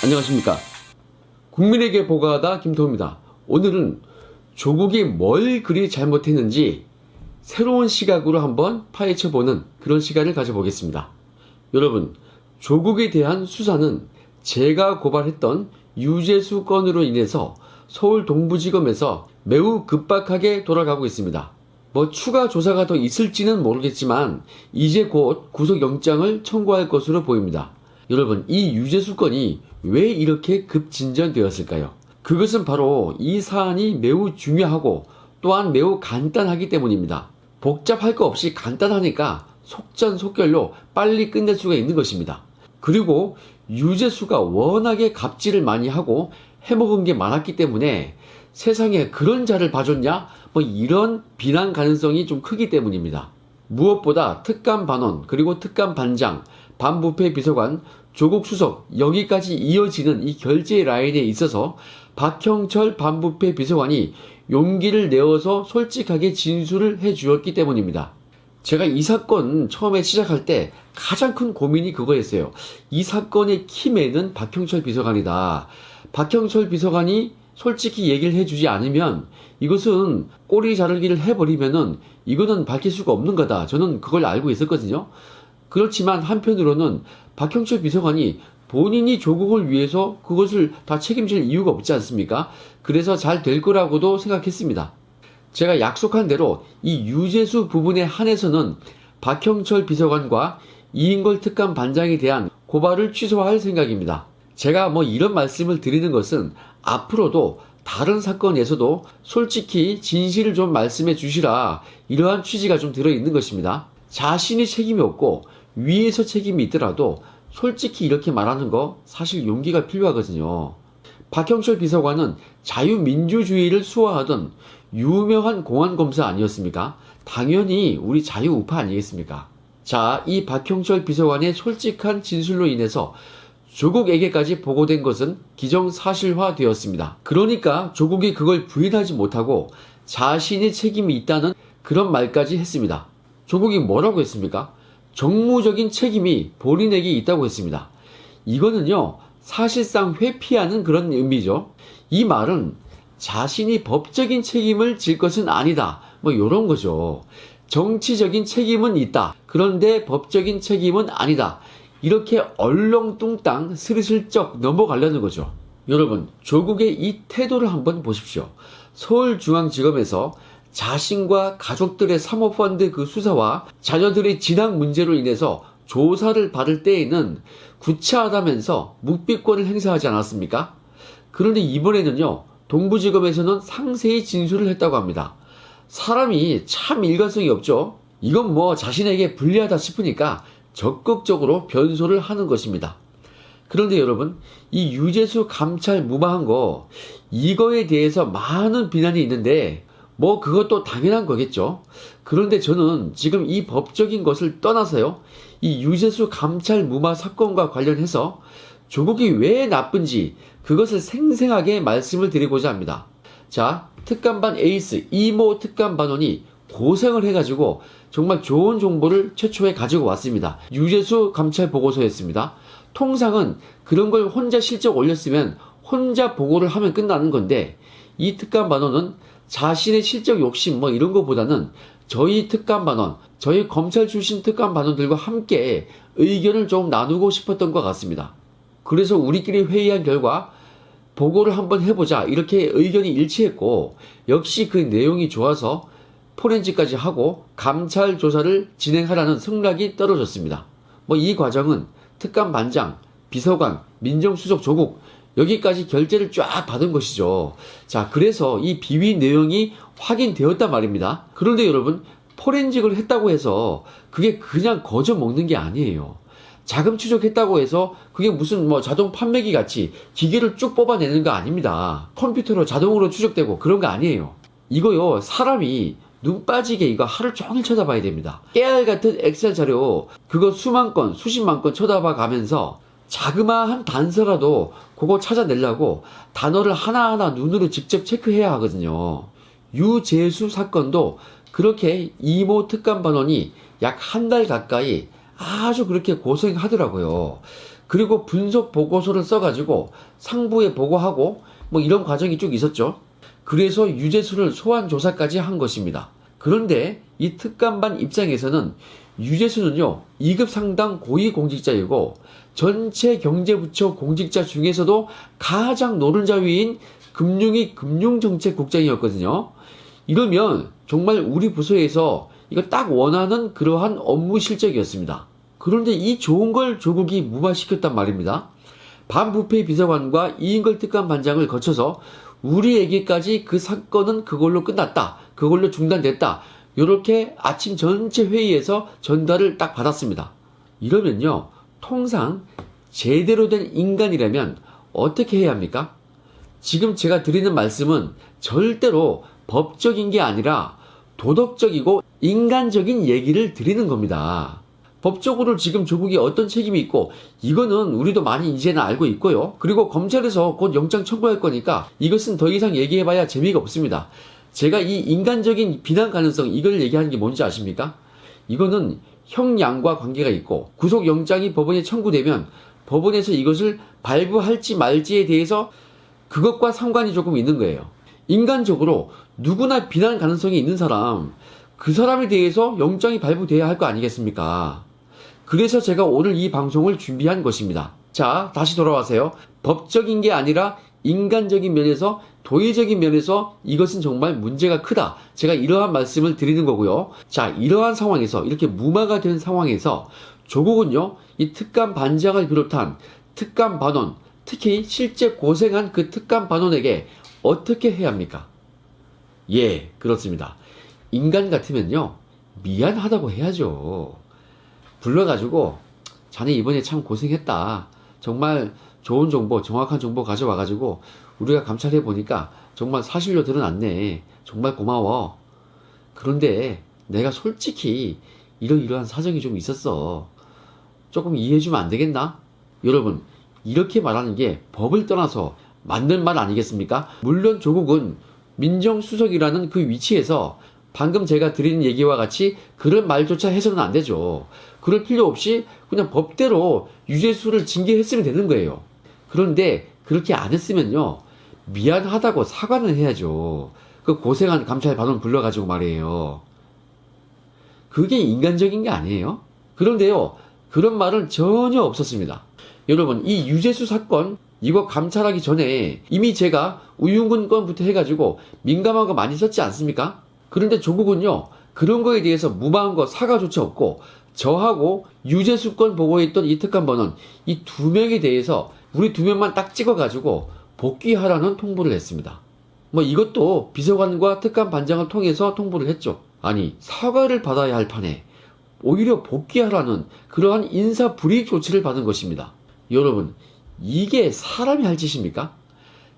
안녕하십니까. 국민에게 보고하다 김도우입니다. 오늘은 조국이 뭘 그리 잘못했는지 새로운 시각으로 한번 파헤쳐보는 그런 시간을 가져보겠습니다. 여러분, 조국에 대한 수사는 제가 고발했던 유재수 건으로 인해서 서울 동부지검에서 매우 급박하게 돌아가고 있습니다. 추가 조사가 더 있을지는 모르겠지만 이제 곧 구속영장을 청구할 것으로 보입니다. 여러분, 이 유재수 건이 왜 이렇게 급진전되었을까요? 그것은 바로 이 사안이 매우 중요하고 또한 매우 간단하기 때문입니다. 복잡할 거 없이 간단하니까 속전속결로 빨리 끝낼 수가 있는 것입니다. 그리고 유재수가 워낙에 갑질을 많이 하고 해먹은 게 많았기 때문에 세상에 그런 자를 봐줬냐? 이런 비난 가능성이 좀 크기 때문입니다. 무엇보다 특감 반원, 그리고 특감 반장, 반부패 비서관, 조국 수석, 여기까지 이어지는 이 결제 라인에 있어서 박형철 반부패 비서관이 용기를 내어서 솔직하게 진술을 해 주었기 때문입니다. 제가 이 사건 처음에 시작할 때 가장 큰 고민이 그거였어요. 이 사건의 키맨은 박형철 비서관이다. 박형철 비서관이 솔직히 얘기를 해주지 않으면 이것은 꼬리 자르기를 해버리면은 이거는 밝힐 수가 없는 거다. 저는 그걸 알고 있었거든요. 그렇지만 한편으로는 박형철 비서관이 본인이 조국을 위해서 그것을 다 책임질 이유가 없지 않습니까? 그래서 잘 될 거라고도 생각했습니다. 제가 약속한 대로 이 유재수 부분에 한해서는 박형철 비서관과 이인걸 특감 반장에 대한 고발을 취소할 생각입니다. 제가 이런 말씀을 드리는 것은 앞으로도 다른 사건에서도 솔직히 진실을 좀 말씀해 주시라, 이러한 취지가 좀 들어있는 것입니다. 자신이 책임이 없고 위에서 책임이 있더라도 솔직히 이렇게 말하는 거 사실 용기가 필요하거든요. 박형철 비서관은 자유민주주의를 수호하던 유명한 공안검사 아니었습니까? 당연히 우리 자유우파 아니겠습니까? 자, 이 박형철 비서관의 솔직한 진술로 인해서 조국에게까지 보고된 것은 기정사실화 되었습니다. 그러니까 조국이 그걸 부인하지 못하고 자신의 책임이 있다는 그런 말까지 했습니다. 조국이 뭐라고 했습니까? 정무적인 책임이 본인에게 있다고 했습니다. 이거는요, 사실상 회피하는 그런 의미죠. 이 말은 자신이 법적인 책임을 질 것은 아니다, 이런 거죠. 정치적인 책임은 있다, 그런데 법적인 책임은 아니다, 이렇게 얼렁뚱땅 스리슬쩍 넘어가려는 거죠. 여러분, 조국의 이 태도를 한번 보십시오. 서울중앙지검에서 자신과 가족들의 사모펀드 그 수사와 자녀들의 진학 문제로 인해서 조사를 받을 때에는 구차하다면서 묵비권을 행사하지 않았습니까? 그런데 이번에는요, 동부지검에서는 상세히 진술을 했다고 합니다. 사람이 참 일관성이 없죠. 이건 자신에게 불리하다 싶으니까 적극적으로 변소를 하는 것입니다. 그런데 여러분, 이 유재수 감찰 무마한 거, 이거에 대해서 많은 비난이 있는데 그것도 당연한 거겠죠. 그런데 저는 지금 이 법적인 것을 떠나서요, 이 유재수 감찰 무마 사건과 관련해서 조국이 왜 나쁜지 그것을 생생하게 말씀을 드리고자 합니다. 자, 특감반 에이스 이모 특감반원이 고생을 해가지고 정말 좋은 정보를 최초에 가지고 왔습니다. 유재수 감찰 보고서였습니다. 통상은 그런 걸 혼자 실적 올렸으면 혼자 보고를 하면 끝나는 건데, 이 특감반원은 자신의 실적 욕심 이런 것보다는 저희 특감반원, 저희 검찰 출신 특감반원들과 함께 의견을 좀 나누고 싶었던 것 같습니다. 그래서 우리끼리 회의한 결과 보고를 한번 해보자, 이렇게 의견이 일치했고, 역시 그 내용이 좋아서 포렌식까지 하고 감찰 조사를 진행하라는 성락이 떨어졌습니다. 이 과정은 특감 반장, 비서관, 민정수석 조국, 여기까지 결재를 쫙 받은 것이죠. 자, 그래서 이 비위 내용이 확인되었단 말입니다. 그런데 여러분, 포렌식을 했다고 해서 그게 그냥 거저 먹는 게 아니에요. 자금 추적했다고 해서 그게 무슨 자동 판매기 같이 기계를 쭉 뽑아내는 거 아닙니다. 컴퓨터로 자동으로 추적되고 그런 거 아니에요. 이거요, 사람이 눈 빠지게 이거 하루 종일 쳐다봐야 됩니다. 깨알 같은 엑셀 자료 그거 수만 건, 수십만 건 쳐다봐 가면서 자그마한 단서라도 그거 찾아내려고 단어를 하나하나 눈으로 직접 체크해야 하거든요. 유재수 사건도 그렇게 이모 특감반원이 약 한 달 가까이 아주 그렇게 고생하더라고요. 그리고 분석 보고서를 써가지고 상부에 보고하고 뭐 이런 과정이 쭉 있었죠. 그래서 유재수를 소환 조사까지 한 것입니다. 그런데 이 특감반 입장에서는 유재수는요 2급 상당 고위공직자이고 전체 경제부처 공직자 중에서도 가장 노른자위인 금융위 금융정책국장이었거든요. 이러면 정말 우리 부서에서 이거 딱 원하는 그러한 업무 실적이었습니다. 그런데 이 좋은 걸 조국이 무마시켰단 말입니다. 반부패 비서관과 이인걸 특감반장을 거쳐서 우리에게까지 그 사건은 그걸로 끝났다. 그걸로 중단됐다. 이렇게 아침 전체 회의에서 전달을 딱 받았습니다. 이러면요. 통상 제대로 된 인간이라면 어떻게 해야 합니까? 지금 제가 드리는 말씀은 절대로 법적인 게 아니라 도덕적이고 인간적인 얘기를 드리는 겁니다. 법적으로 지금 조국이 어떤 책임이 있고 이거는 우리도 많이 이제는 알고 있고요. 그리고 검찰에서 곧 영장 청구할 거니까 이것은 더 이상 얘기해봐야 재미가 없습니다. 제가 이 인간적인 비난 가능성 이걸 얘기하는 게 뭔지 아십니까? 이거는 형량과 관계가 있고 구속영장이 법원에 청구되면 법원에서 이것을 발부할지 말지에 대해서 그것과 상관이 조금 있는 거예요. 인간적으로 누구나 비난 가능성이 있는 사람, 그 사람에 대해서 영장이 발부돼야 할 거 아니겠습니까? 그래서 제가 오늘 이 방송을 준비한 것입니다. 자, 다시 돌아와세요. 법적인 게 아니라 인간적인 면에서 도의적인 면에서 이것은 정말 문제가 크다. 제가 이러한 말씀을 드리는 거고요. 자, 이러한 상황에서 이렇게 무마가 된 상황에서 조국은요. 이 특감 반장을 비롯한 특감 반원, 특히 실제 고생한 그 특감 반원에게 어떻게 해야 합니까? 예, 그렇습니다. 인간 같으면요. 미안하다고 해야죠. 불러가지고 자네 이번에 참 고생했다. 정말 좋은 정보, 정확한 정보 가져와가지고 우리가 감찰해 보니까 정말 사실로 드러났네. 정말 고마워. 그런데 내가 솔직히 이러이러한 사정이 좀 있었어. 조금 이해해주면 안 되겠나? 여러분, 이렇게 말하는 게 법을 떠나서 맞는 말 아니겠습니까? 물론 조국은 민정수석이라는 그 위치에서 방금 제가 드린 얘기와 같이 그런 말조차 해서는 안 되죠. 그럴 필요 없이 그냥 법대로 유재수를 징계했으면 되는 거예요. 그런데 그렇게 안 했으면요. 미안하다고 사과는 해야죠. 그 고생한 감찰 반원 불러가지고 말이에요. 그게 인간적인 게 아니에요. 그런데요. 그런 말은 전혀 없었습니다. 여러분, 이 유재수 사건 이거 감찰하기 전에 이미 제가 우윤근 건부터 해가지고 민감한 거 많이 썼지 않습니까? 그런데 조국은요. 그런 거에 대해서 무마한 거 사과조차 없고 저하고 유재수 건 보고했던 이 특감반원 이 두 명에 대해서 우리 두 명만 딱 찍어가지고 복귀하라는 통보를 했습니다. 뭐 이것도 비서관과 특감반장을 통해서 통보를 했죠. 아니 사과를 받아야 할 판에 오히려 복귀하라는 그러한 인사 불이익 조치를 받은 것입니다. 여러분 이게 사람이 할 짓입니까?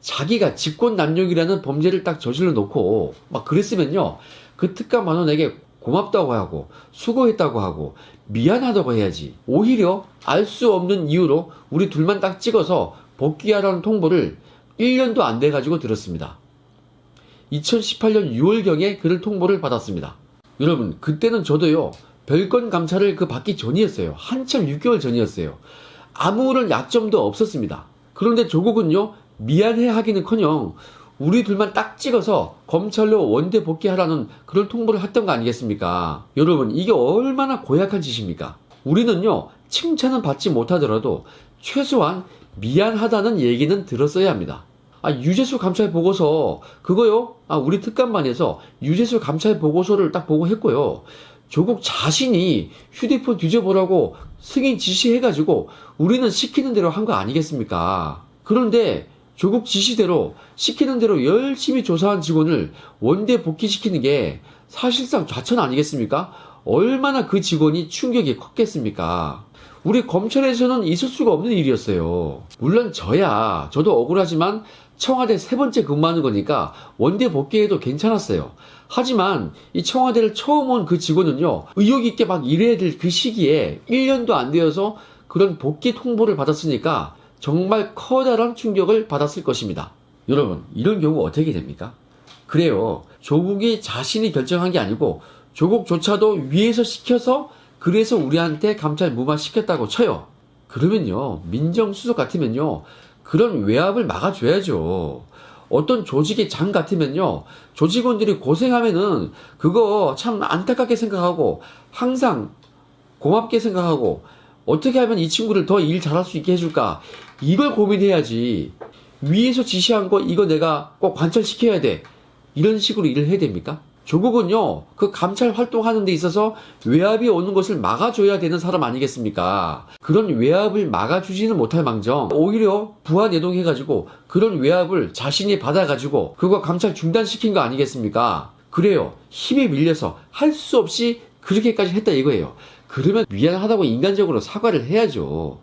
자기가 직권남용이라는 범죄를 딱 저질러 놓고 막 그랬으면요. 그 특감반원에게 고맙다고 하고 수고했다고 하고 미안하다고 해야지. 오히려 알 수 없는 이유로 우리 둘만 딱 찍어서 복귀하라는 통보를 1년도 안 돼가지고 들었습니다. 2018년 6월경에 그를 통보를 받았습니다. 여러분 그때는 저도요. 별건 감찰을 받기 전이었어요. 한참 6개월 전이었어요. 아무런 약점도 없었습니다. 그런데 조국은요. 미안해 하기는커녕 우리 둘만 딱 찍어서 검찰로 원대 복귀하라는 그런 통보를 했던 거 아니겠습니까? 여러분 이게 얼마나 고약한 짓입니까? 우리는요 칭찬은 받지 못하더라도 최소한 미안하다는 얘기는 들었어야 합니다. 유재수 감찰 보고서 그거요 우리 특감반에서 유재수 감찰 보고서를 딱 보고 했고요. 조국 자신이 휴대폰 뒤져보라고 승인 지시해가지고 우리는 시키는 대로 한 거 아니겠습니까? 그런데 조국 지시대로 시키는 대로 열심히 조사한 직원을 원대 복귀시키는 게 사실상 좌천 아니겠습니까? 얼마나 그 직원이 충격이 컸겠습니까? 우리 검찰에서는 있을 수가 없는 일이었어요. 물론 저도 억울하지만 청와대 3번째 근무하는 거니까 원대 복귀해도 괜찮았어요. 하지만 이 청와대를 처음 온 그 직원은요. 의욕 있게 막 일해야 될 그 시기에 1년도 안 되어서 그런 복귀 통보를 받았으니까 정말 커다란 충격을 받았을 것입니다. 여러분 이런 경우 어떻게 됩니까? 그래요. 조국이 자신이 결정한 게 아니고 조국조차도 위에서 시켜서 그래서 우리한테 감찰 무마시켰다고 쳐요. 그러면요, 민정수석 같으면요, 그런 외압을 막아줘야죠. 어떤 조직의 장 같으면요, 조직원들이 고생하면은 그거 참 안타깝게 생각하고 항상 고맙게 생각하고 어떻게 하면 이 친구를 더 일 잘할 수 있게 해줄까, 이걸 고민해야지. 위에서 지시한 거 이거 내가 꼭 관철시켜야 돼, 이런 식으로 일을 해야 됩니까? 조국은요, 그 감찰 활동하는 데 있어서 외압이 오는 것을 막아줘야 되는 사람 아니겠습니까? 그런 외압을 막아주지는 못할 망정, 오히려 부하내동해가지고 그런 외압을 자신이 받아가지고 그거 감찰 중단시킨 거 아니겠습니까? 그래요, 힘에 밀려서 할 수 없이 그렇게까지 했다 이거예요. 그러면 미안하다고 인간적으로 사과를 해야죠.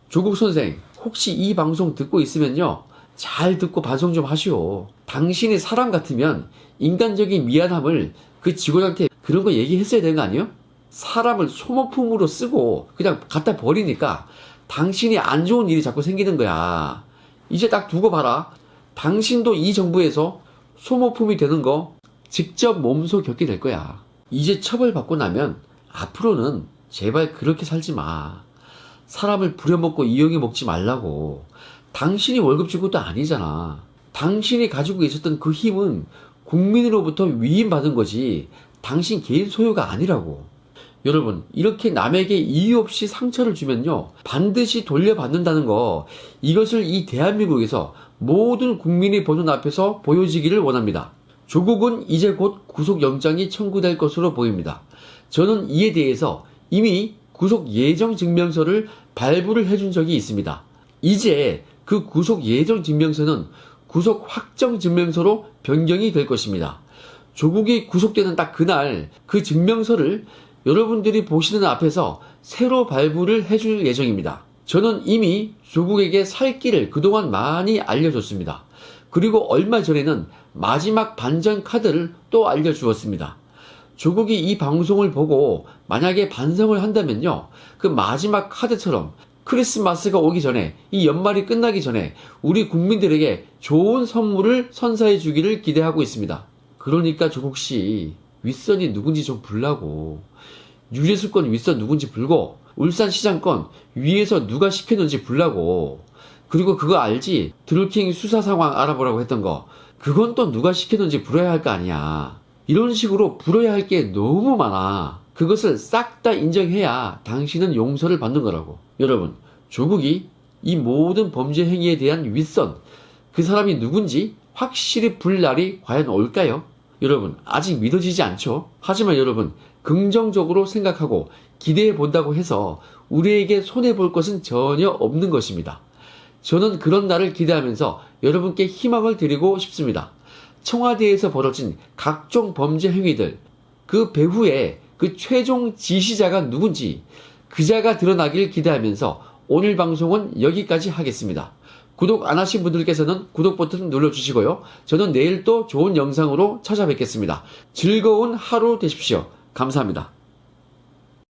조국 선생, 혹시 이 방송 듣고 있으면요, 잘 듣고 반성 좀 하시오. 당신이 사람 같으면 인간적인 미안함을 그 직원한테 그런 거 얘기했어야 되는 거 아니에요? 사람을 소모품으로 쓰고 그냥 갖다 버리니까 당신이 안 좋은 일이 자꾸 생기는 거야. 이제 딱 두고 봐라. 당신도 이 정부에서 소모품이 되는 거 직접 몸소 겪게 될 거야. 이제 처벌받고 나면 앞으로는 제발 그렇게 살지 마. 사람을 부려먹고 이용해 먹지 말라고. 당신이 월급 준 것도 아니잖아. 당신이 가지고 있었던 그 힘은 국민으로부터 위임받은 거지 당신 개인 소유가 아니라고. 여러분, 이렇게 남에게 이유 없이 상처를 주면요, 반드시 돌려받는다는 거, 이것을 이 대한민국에서 모든 국민이 보는 앞에서 보여지기를 원합니다. 조국은 이제 곧 구속영장이 청구될 것으로 보입니다. 저는 이에 대해서 이미 구속 예정 증명서를 발부를 해준 적이 있습니다. 이제 그 구속 예정 증명서는 구속 확정 증명서로 변경이 될 것입니다. 조국이 구속되는 딱 그날 그 증명서를 여러분들이 보시는 앞에서 새로 발부를 해줄 예정입니다. 저는 이미 조국에게 살 길을 그동안 많이 알려줬습니다. 그리고 얼마 전에는 마지막 반전 카드를 또 알려주었습니다. 조국이 이 방송을 보고 만약에 반성을 한다면요, 그 마지막 카드처럼 크리스마스가 오기 전에, 이 연말이 끝나기 전에 우리 국민들에게 좋은 선물을 선사해 주기를 기대하고 있습니다. 그러니까 조국씨, 윗선이 누군지 좀 불라고. 유재수건 윗선 누군지 불고, 울산시장건 위에서 누가 시켰는지 불라고. 그리고 그거 알지? 드루킹 수사 상황 알아보라고 했던 거, 그건 또 누가 시켰는지 불어야 할 거 아니야. 이런 식으로 불어야 할 게 너무 많아. 그것을 싹 다 인정해야 당신은 용서를 받는 거라고. 여러분, 조국이 이 모든 범죄 행위에 대한 윗선, 그 사람이 누군지 확실히 불 날이 과연 올까요? 여러분, 아직 믿어지지 않죠? 하지만 여러분, 긍정적으로 생각하고 기대해 본다고 해서 우리에게 손해볼 것은 전혀 없는 것입니다. 저는 그런 날을 기대하면서 여러분께 희망을 드리고 싶습니다. 청와대에서 벌어진 각종 범죄 행위들, 그 배후에 그 최종 지시자가 누군지 그자가 드러나길 기대하면서 오늘 방송은 여기까지 하겠습니다. 구독 안 하신 분들께서는 구독 버튼 눌러주시고요. 저는 내일 또 좋은 영상으로 찾아뵙겠습니다. 즐거운 하루 되십시오. 감사합니다.